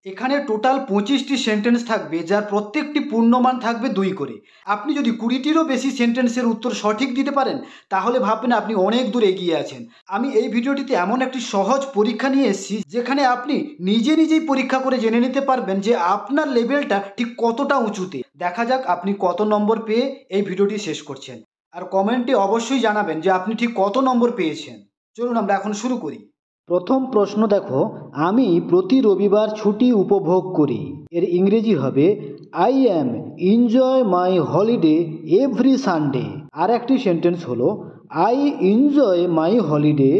এখানে total 25টি sentence থাকবে, যার প্রত্যেকটি পূর্ণমান থাকবে 2 করে। আপনি যদি 20টিরও বেশি সেন্টেন্সের উত্তর সঠিক দিতে পারেন, তাহলে ভাববেন আপনি অনেক দূর এগিয়ে আছেন। আমি এই ভিডিওটিতে এমন একটি সহজ পরীক্ষা নিয়ে এসেছি, যেখানে আপনি নিজেই পরীক্ষা করে জেনে নিতে পারবেন যে আপনার লেভেলটা ঠিক কতটা উঁচুতে। দেখা যাক আপনি কত নম্বর পেয়ে এই ভিডিওটি শেষ করছেন। আর কমেন্টে অবশ্যই জানাবেন যে আপনি ঠিক কত নম্বর পেয়েছেন। চলুন আমরা এখন শুরু করি। প্রথম প্রশ্ন দেখো, আমি প্রতি রবিবার ছুটি উপভোগ করি। এর ইংরেজি হবে I am enjoy my holiday every Sunday. আর একটি সেন্টেন্স হলো I enjoy my holiday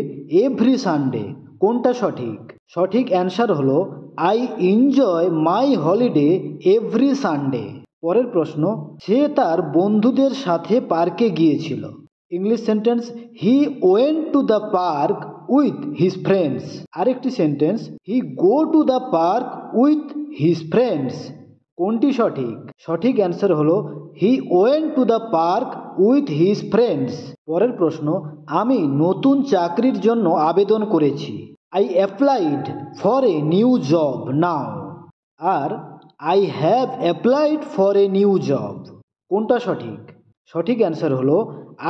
every Sunday. কোনটা সঠিক? সঠিক অ্যান্সার হলো I enjoy my holiday every Sunday. পরের প্রশ্ন, সে তার বন্ধুদের সাথে পার্কে গিয়েছিল। English sentence, he went to the park with his friends. আরেকটি sentence, he go to the park with his friends. কোনটি সঠিক? সঠিক অ্যান্সার হলো he went to the park with his friends. পরের প্রশ্ন, আমি নতুন চাকরির জন্য আবেদন করেছি। I applied for a new job now. আর I have applied for a new job. কোনটা সঠিক? সঠিক অ্যান্সার হলো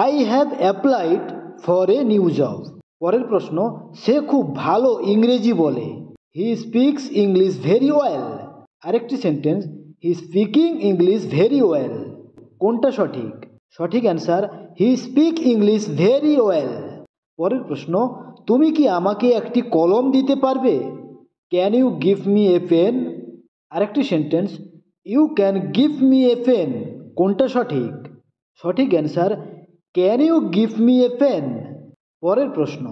I have applied for a new job. পরের প্রশ্ন, সে খুব ভালো ইংরেজি বলে। He speaks English very well. আরেকটি sentence, he speaking English very well. কোনটা সঠিক? সঠিক answer he speak English very well. পরের প্রশ্ন, তুমি কি আমাকে একটি কলম দিতে পারবে? Can you give me a pen. আরেকটি sentence, you can give me a pen. কোনটা সঠিক? সঠিক answer can you give me a pen. পরের প্রশ্ন,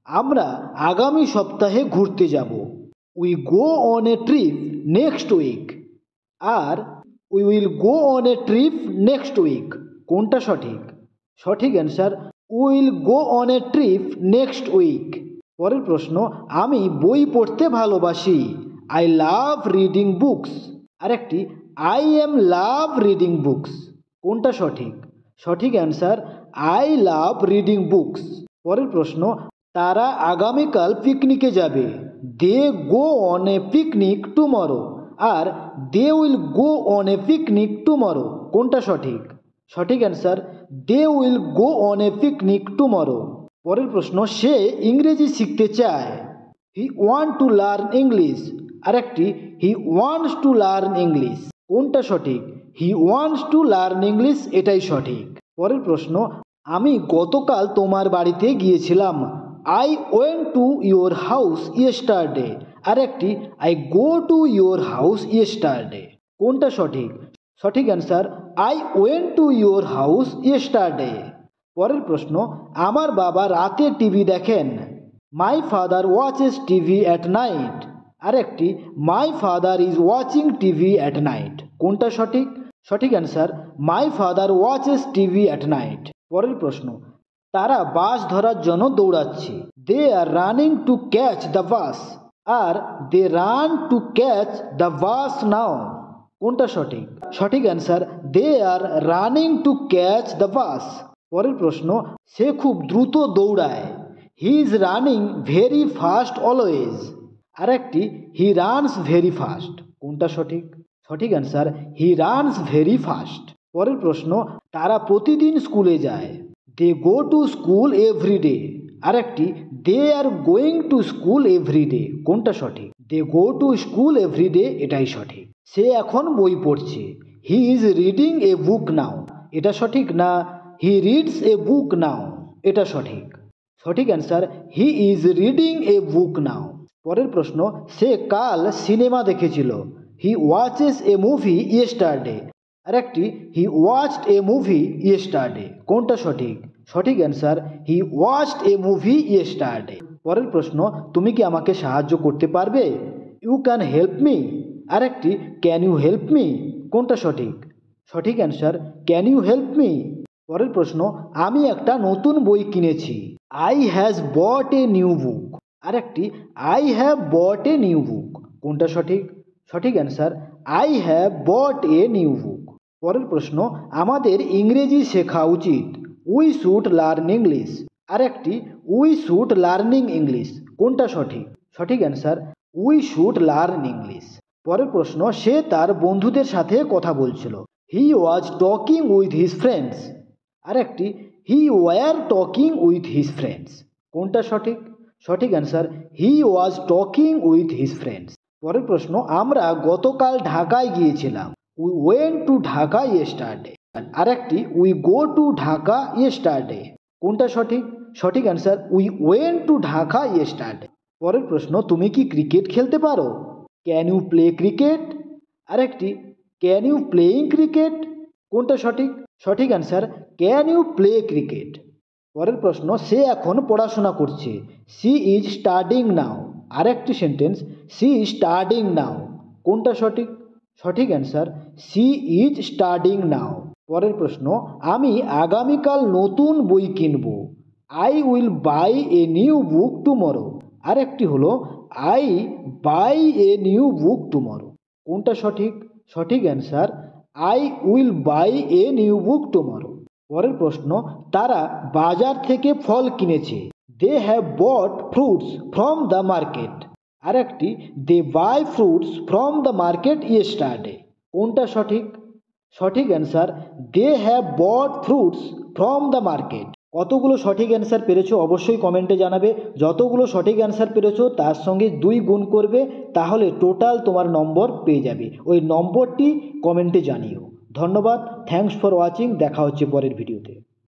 আমরা আগামী সপ্তাহে ঘুরতে যাব। We go on a trip next week. আর we will go on a trip next week. কোনটা সঠিক? সঠিক answer will go on a trip next week. পরের প্রশ্ন, আমি বই পড়তে ভালোবাসি। I love reading books. আরেকটি, I am love reading books. কোনটা সঠিক? সঠিক answer I love reading books. পরের প্রশ্ন, তারা আগামীকাল পিকনিকে যাবে। They go on a picnic tomorrow. আর they will go on a picnic tomorrow. কোনটা সঠিক? সঠিক answer they will go on a picnic tomorrow. পরের প্রশ্ন, সে ইংরেজি শিখতে চায়। He want to learn English. আরেকটি, he wants to learn English. কোনটা সঠিক? He wants to learn English, এটাই সঠিক। পরের প্রশ্ন, আমি গতকাল তোমার বাড়িতে গিয়েছিলাম। I went to your house yesterday. আরেকটি, I go to your house yesterday. কোনটা সঠিক? সঠিক answer I went to your house yesterday. পরের প্রশ্ন, আমার বাবা রাতে টিভি দেখেন। My father watches TV at night. আরেকটি, my father is watching TV at night. কোনটা সঠিক? সঠিক answer my father watches TV at night. পরের প্রশ্ন, তারা বাস ধরার জন্য দৌড়াচ্ছে। They are running to catch the bus. আর they run to catch the bus now. কোনটা সঠিক? সঠিক answer they are running to catch the bus. পরের প্রশ্ন, সে খুব দ্রুত দৌড়ায়। He is running very fast always. আরেকটি, হি রানস ভেরি ফাস্ট। কোনটা সঠিক? সঠিক answer he runs very fast. পরের প্রশ্ন, তারা প্রতিদিন স্কুলে যায়। They go to school every day. আরেকটি, they are going two school every day. কোনটা সঠিক? They go to school every day, এটাই সঠিক। সে এখন বই পড়ছে। He is reading a book now. এটা সঠিক না he reads a book now? এটা সঠিক। সঠিক answer he is reading a book now. পরের প্রশ্ন, সে কাল সিনেমা দেখেছিল। He watches a movie yesterday. আরেকটি, he watched a movie yesterday. কোনটা সঠিক? সঠিক answer he watched a movie yesterday. পরের প্রশ্ন, তুমি কি আমাকে সাহায্য করতে পারবে? You can help me. আরেকটি, ক্যান ইউ হেল্প মি। কোনটা সঠিক? সঠিক answer can you help me. পরের প্রশ্ন, আমি একটা নতুন বই কিনেছি। I has bought a new book. আরেকটি, I have bought a new book. কোনটা সঠিক? সঠিক answer I have bought a new book. পরের প্রশ্ন, আমাদের ইংরেজি শেখা উচিত। We should learn English. আরেকটি, উই শুড লার্নিং ইংলিশ। কোনটা সঠিক? সঠিক answer we should learn English. পরের প্রশ্ন, সে তার বন্ধুদের সাথে কথা বলছিল। He was talking with his friends. আর একটি, he were talking with his friends. কোনটা সঠিক? সঠিক answer he was talking with his friends. পরের প্রশ্ন, আমরা গতকাল ঢাকায় গিয়েছিলাম। We went to Dhaka yesterday. আর একটি, we go to Dhaka yesterday. কোনটা সঠিক? সঠিক answer we went to Dhaka yesterday. পরের প্রশ্ন, তুমি কি ক্রিকেট খেলতে পারো? Can you play cricket? আর একটি, ক্যান ইউ প্লেইং ক্রিকেট। কোনটা সঠিক? সঠিক answer can you play cricket. পরের প্রশ্ন, সে এখন পড়াশোনা করছে। She is studying now. আর একটি sentence, she is studying now. কোনটা সঠিক? সঠিক answer she is studying now. পরের প্রশ্ন, আমি আগামীকাল নতুন বই কিনব। I will buy a new book tomorrow. আর একটি হলো I buy a new book tomorrow. কোনটা সঠিক? সঠিক answer I will buy a new book tomorrow. পরের প্রশ্ন, তারা বাজার থেকে ফল কিনেছে। They have bought fruits from the market. আর একটি, they buy fruits from the market yesterday. কোনটা সঠিক? সঠিক answer they have bought fruits from the market. কতগুলো সঠিক অ্যান্সার পেরেছো অবশ্যই কমেন্টে জানাবে। যতগুলো সঠিক অ্যান্সার পেরেছো তার সঙ্গে 2 গুণ করবে, তাহলে টোটাল তোমার নম্বর পেয়ে যাবে। ওই নম্বরটি কমেন্টে জানিও। ধন্যবাদ, থ্যাঙ্কস ফর ওয়াচিং। দেখা হচ্ছে পরের ভিডিওতে।